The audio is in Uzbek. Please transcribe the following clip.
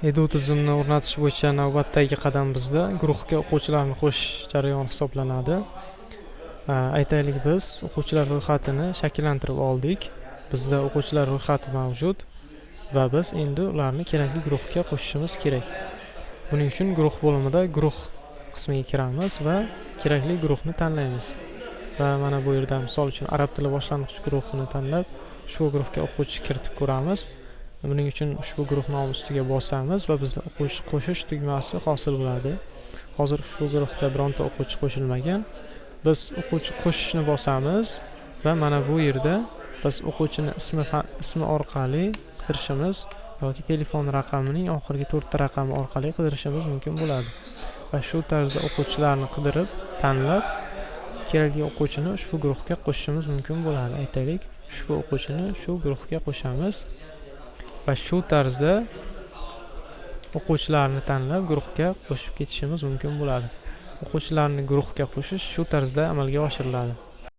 Edu tizimini o'rnatish bo'yicha navbatdagi qadam bizda guruhga o'quvchilarni qo'shish jarayoni hisoblanadi. Aytaylik, biz o'quvchilar ro'yxatini shakllantirib oldik. Bizda o'quvchilar ro'yxati mavjud va biz endi ularni kerakli guruhga qo'shishimiz kerak. Buning uchun guruh bo'limida guruh qismiga kiramiz va kerakli guruhni tanlaymiz. Va mana bu yerda misol uchun arab tili boshlang'ich guruhini tanlab, ushbu guruhga o'quvchi kiritib ko'ramiz. Buning uchun ushbu guruh nomi ustiga bosamiz va bizda o'quvchi qo'shish tugmasi hosil bo'ladi. Hozir ushbu guruhda bironta o'quvchi qo'shilmagan. Biz o'quvchi qo'shishni bosamiz va mana bu yerda biz o'quvchini ismi orqali qidirishimiz yoki telefon raqamining oxirgi 4 ta raqami orqali qidirishimiz mumkin bo'ladi. Va shu tarzda o'quvchilarni qidirib, tanlab, kerakli o'quvchini ushbu guruhga qo'shishimiz mumkin bo'ladi. Aytaylik, ushbu o'quvchini shu guruhga qo'shamiz va shu tarzda o'quvchilarni tanlab guruhga qo'shib ketishimiz mumkin bo'ladi. O'quvchilarni guruhga qo'shish shu tarzda amalga oshiriladi.